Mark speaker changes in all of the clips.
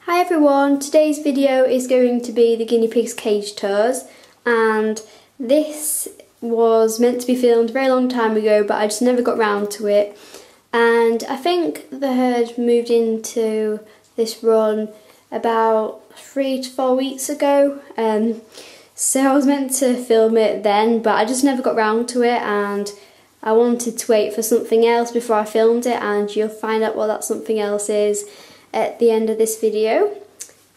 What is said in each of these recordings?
Speaker 1: Hi everyone, today's video is going to be the guinea pig's cage tours, and this was meant to be filmed a very long time ago but I just never got round to it, and I think the herd moved into this run about 3 to 4 weeks ago, so I was meant to film it then but I just never got round to it, and I wanted to wait for something else before I filmed it, and you'll find out what that something else is at the end of this video.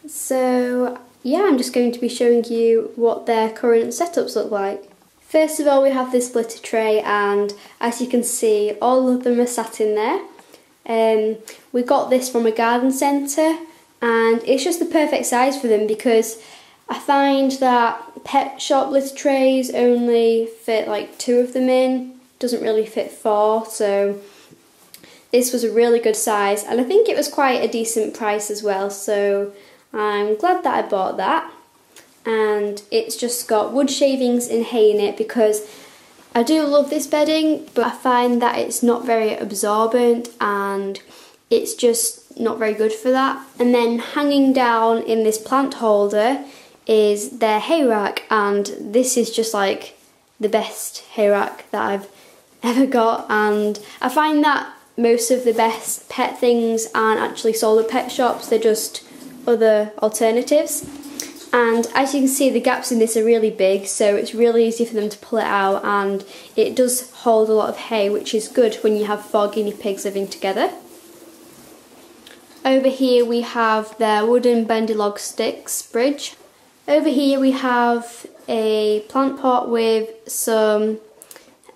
Speaker 1: So yeah, I'm just going to be showing you what their current setups look like. First of all, we have this litter tray, and as you can see all of them are sat in there. We got this from a garden centre and it's just the perfect size for them, because I find that pet shop litter trays only fit like 2 of them in, doesn't really fit 4, so this was a really good size, and I think it was quite a decent price as well, so I'm glad that I bought that. And it's just got wood shavings and hay in it, because I do love this bedding but I find that it's not very absorbent and it's just not very good for that. And then hanging down in this plant holder is their hay rack, and this is just like the best hay rack that I've ever got, and I find that most of the best pet things aren't actually sold at pet shops, they're just other alternatives. And as you can see, the gaps in this are really big, so it's really easy for them to pull it out, and it does hold a lot of hay, which is good when you have 4 guinea pigs living together. Over here we have their wooden bendy log sticks bridge. Over here we have a plant pot with some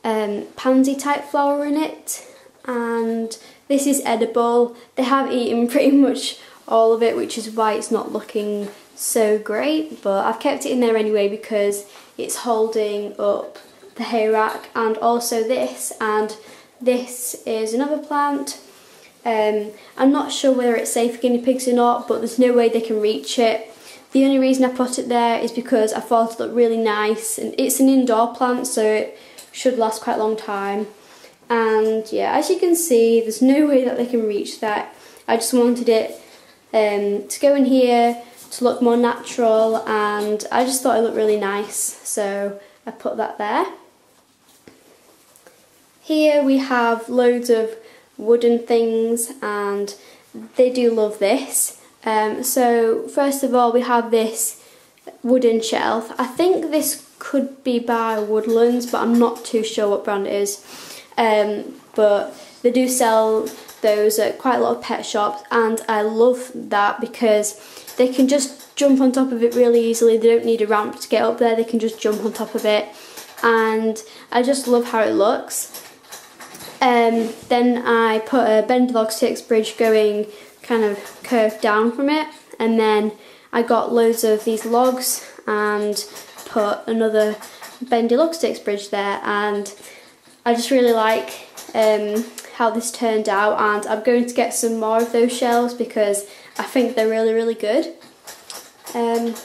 Speaker 1: pansy type flower in it, and this is edible. They have eaten pretty much all of it, which is why it's not looking so great, but I've kept it in there anyway because it's holding up the hay rack, and also this, and this is another plant. I'm not sure whether it's safe for guinea pigs or not, but there's no way they can reach it. The only reason I put it there is because I thought it looked really nice, and it's an indoor plant so it should last quite a long time. And yeah, as you can see, there's no way that they can reach that. I just wanted it to go in here to look more natural, and I just thought it looked really nice, so I put that there. Here we have loads of wooden things, and they do love this. So first of all we have this wooden shelf. I think this could be by Woodlands, but I'm not too sure what brand it is. But they do sell those at quite a lot of pet shops, and I love that because they can just jump on top of it really easily. They don't need a ramp to get up there, they can just jump on top of it, and I just love how it looks. Then I put a bendy log sticks bridge going kind of curved down from it, and then I got loads of these logs and put another bendy log sticks bridge there, and I just really like how this turned out, and I'm going to get some more of those shelves because I think they're really good. And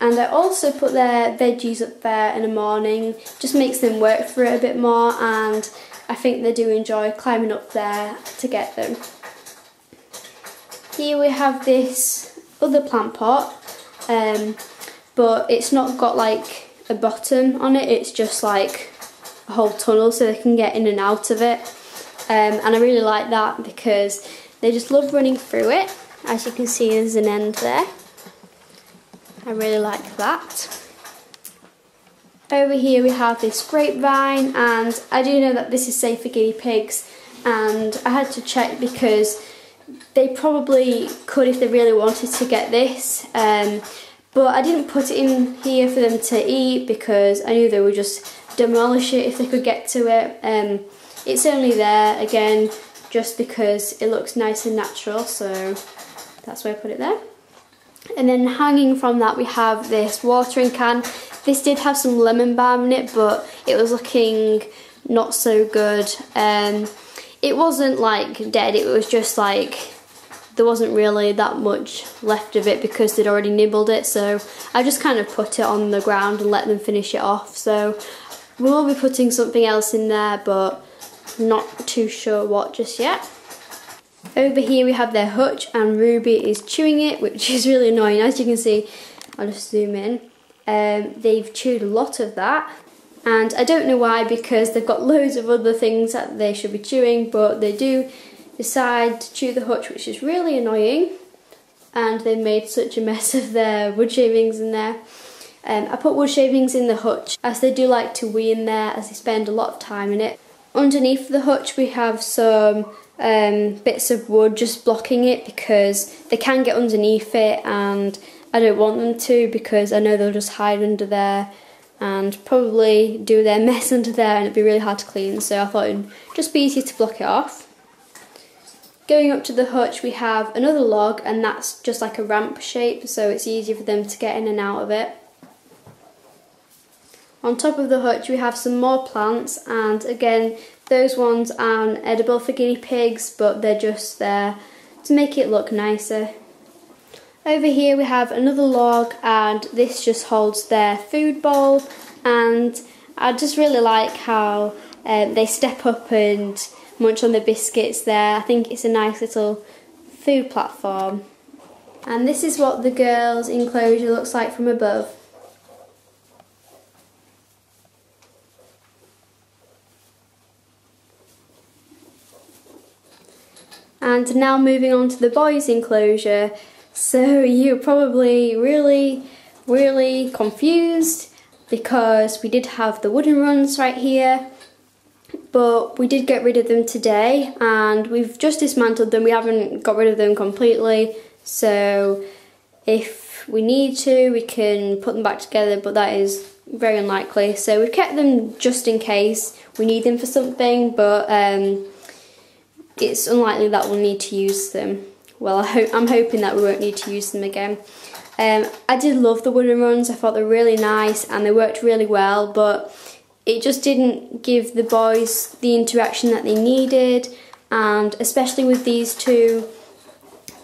Speaker 1: I also put their veggies up there in the morning, just makes them work for it a bit more, and I think they do enjoy climbing up there to get them. Here we have this other plant pot, but it's not got like a bottom on it, it's just like a whole tunnel so they can get in and out of it, and I really like that because they just love running through it. As you can see, there's an end there. I really like that. Over here we have this grapevine, and I do know that this is safe for guinea pigs, and I had to check because they probably could if they really wanted to get this, but I didn't put it in here for them to eat because I knew they would just demolish it if they could get to it. It's only there again just because it looks nice and natural, so that's why I put it there. And then hanging from that we have this watering can. This did have some lemon balm in it, but it was looking not so good. It wasn't like dead, it was just like there wasn't really that much left of it because they'd already nibbled it, so I just kind of put it on the ground and let them finish it off. So we will be putting something else in there, but not too sure what just yet. Over here we have their hutch and Ruby is chewing it, which is really annoying. As you can see, I'll just zoom in. They've chewed a lot of that, and I don't know why, because they've got loads of other things that they should be chewing, but they do decide to chew the hutch, which is really annoying. And they've made such a mess of their wood shavings in there. I put wood shavings in the hutch as they do like to wee in there, as they spend a lot of time in it. Underneath the hutch we have some bits of wood just blocking it, because they can get underneath it and I don't want them to, because I know they'll just hide under there and probably do their mess under there and it'd be really hard to clean, so I thought it'd just be easier to block it off. Going up to the hutch we have another log, and that's just like a ramp shape, so it's easier for them to get in and out of it. On top of the hutch we have some more plants, and again those ones aren't edible for guinea pigs, but they're just there to make it look nicer. Over here we have another log, and this just holds their food bowl, and I just really like how they step up and munch on the biscuits there. I think it's a nice little food platform. And this is what the girls' enclosure looks like from above. And now moving on to the boys' enclosure. So you're probably really confused, because we did have the wooden runs right here, but we did get rid of them today and we've just dismantled them. We haven't got rid of them completely, so if we need to we can put them back together, but that is very unlikely. So we've kept them just in case we need them for something, but it's unlikely that we'll need to use them. Well, I'm hoping that we won't need to use them again. I did love the wooden runs. I thought they were really nice and they worked really well, but it just didn't give the boys the interaction that they needed, and especially with these two,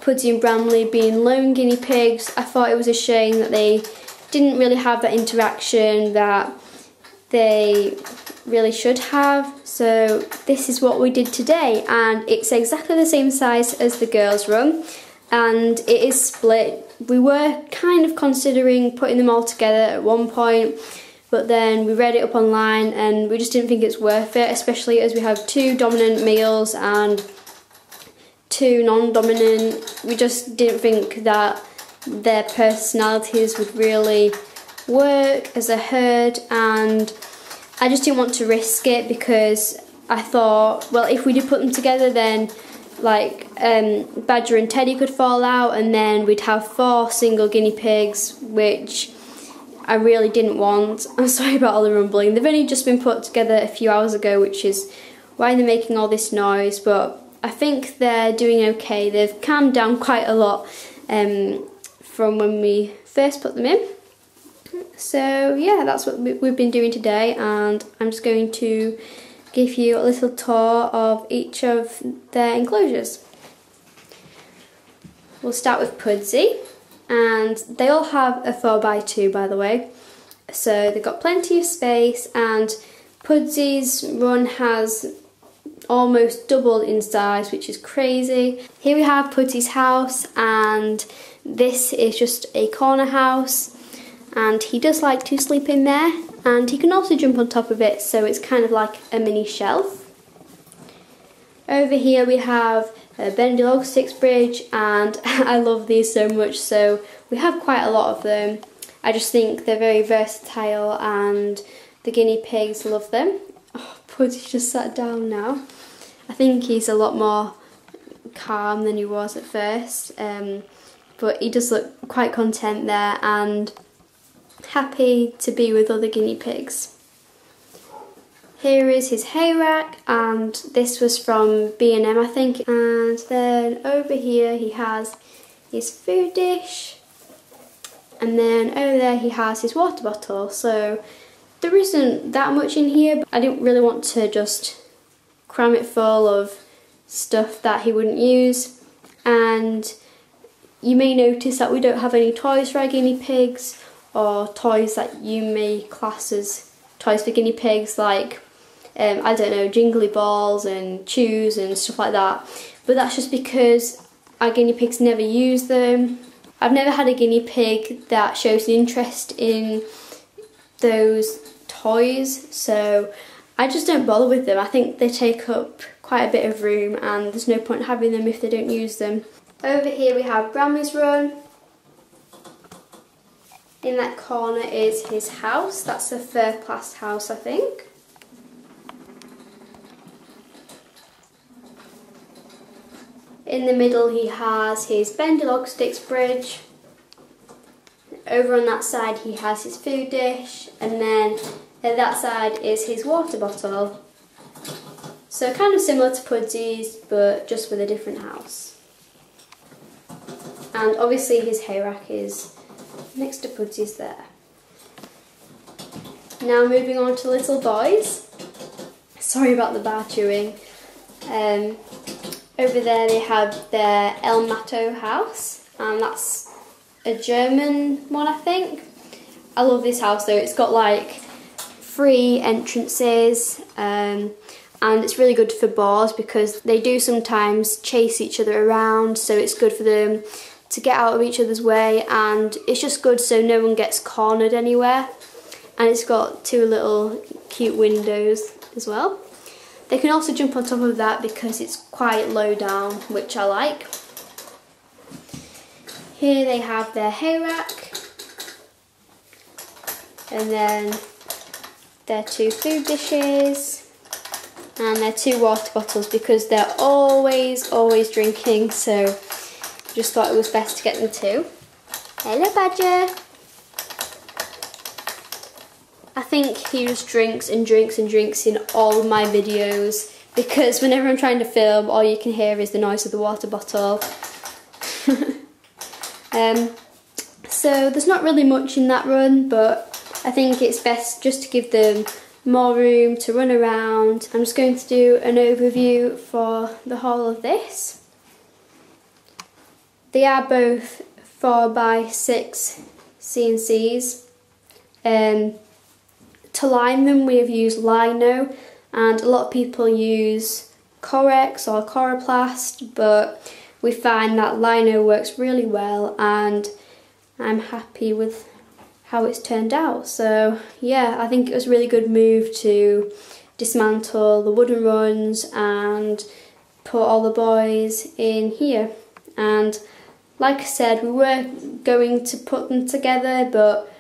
Speaker 1: Pudsey and Bramley, being lone guinea pigs, I thought it was a shame that they didn't really have that interaction that they really should have. So this is what we did today, and it's exactly the same size as the girls' room, and it is split. We were kind of considering putting them all together at one point, but then we read it up online and we just didn't think it's worth it, especially as we have two dominant males and two non-dominant. We just didn't think that their personalities would really work as a herd, and I just didn't want to risk it, because I thought, well, if we did put them together, then like Badger and Teddy could fall out, and then we'd have 4 single guinea pigs, which I really didn't want. I'm sorry about all the rumbling. They've only just been put together a few hours ago, which is why they're making all this noise, but I think they're doing okay. They've calmed down quite a lot from when we first put them in. So yeah, that's what we've been doing today, and I'm just going to give you a little tour of each of their enclosures. We'll start with Pudsey, and they all have a 4x2, by the way, so they've got plenty of space, and Pudsey's run has almost doubled in size, which is crazy. Here we have Pudsey's house, and this is just a corner house, and he does like to sleep in there, and he can also jump on top of it, so it's kind of like a mini shelf. Over here we have a bendy log sticks bridge, and I love these so much, so we have quite a lot of them. I just think they're very versatile and the guinea pigs love them. Oh, Pudsey just sat down now. I think he's a lot more calm than he was at first, but he does look quite content there and happy to be with other guinea pigs. Here is his hay rack, and this was from B&M, I think. And then over here he has his food dish, and then over there he has his water bottle. So there isn't that much in here, but I didn't really want to just cram it full of stuff that he wouldn't use. And you may notice that we don't have any toys for our guinea pigs, or toys that you may class as toys for guinea pigs, like I don't know, jingly balls and chews and stuff like that. but that's just because our guinea pigs never use them. I've never had a guinea pig that shows an interest in those toys, so I just don't bother with them. I think they take up quite a bit of room and there's no point having them if they don't use them. Over here we have Grammy's run. In that corner is his house. That's a third class house, I think. In the middle he has his bendy log sticks bridge. Over on that side he has his food dish, and then at that side is his water bottle. So kind of similar to Pudsy's, but just with a different house. And obviously his hay rack is next to Pudsy's there. Now moving on to little boys. Sorry about the bar chewing. Over there they have their El Mato house, and that's a German one, I think. I love this house though. It's got like 3 entrances, and it's really good for boars because they do sometimes chase each other around, so it's good for them to get out of each other's way, and it's just good so no one gets cornered anywhere. And it's got 2 little cute windows as well. They can also jump on top of that because it's quite low down, which I like. Here they have their hay rack, and then their 2 food dishes, and their 2 water bottles because they're always drinking, so just thought it was best to get them 2. Hello Badger! I think he just drinks and drinks and drinks in all of my videos because whenever I'm trying to film, all you can hear is the noise of the water bottle. So there's not really much in that run, but I think it's best just to give them more room to run around. I'm just going to do an overview for the whole of this. They are both 4x6 CNCs. To line them we have used lino, and a lot of people use Corex or Coroplast, but we find that lino works really well and I'm happy with how it's turned out. So yeah, I think it was a really good move to dismantle the wooden runs and put all the boys in here. And like I said, we were going to put them together, but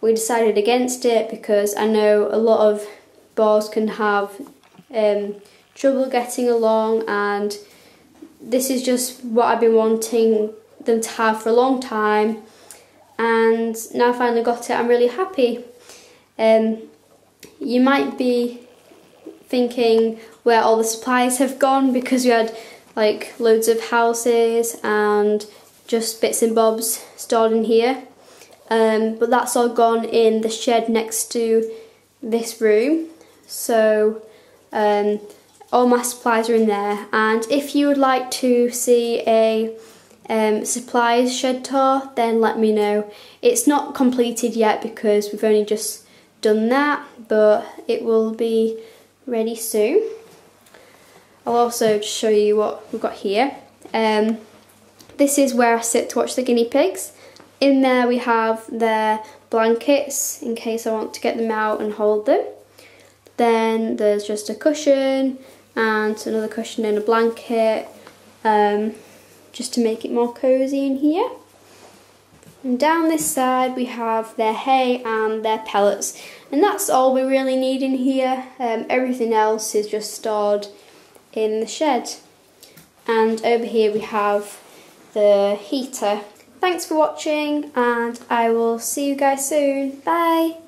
Speaker 1: we decided against it because I know a lot of boars can have trouble getting along, and this is just what I've been wanting them to have for a long time, and now I finally got it. I'm really happy. You might be thinking where all the supplies have gone because we had like loads of houses and just bits and bobs stored in here. But that's all gone in the shed next to this room, so all my supplies are in there. And if you would like to see a supplies shed tour, then let me know. It's not completed yet because we've only just done that, but it will be ready soon. I'll also just show you what we've got here. This is where I sit to watch the guinea pigs. In there we have their blankets in case I want to get them out and hold them. Then there's just a cushion and another cushion and a blanket, just to make it more cosy in here. And down this side we have their hay and their pellets, and that's all we really need in here. Everything else is just stored in the shed. And over here we have the heater. Thanks for watching, and I will see you guys soon. Bye!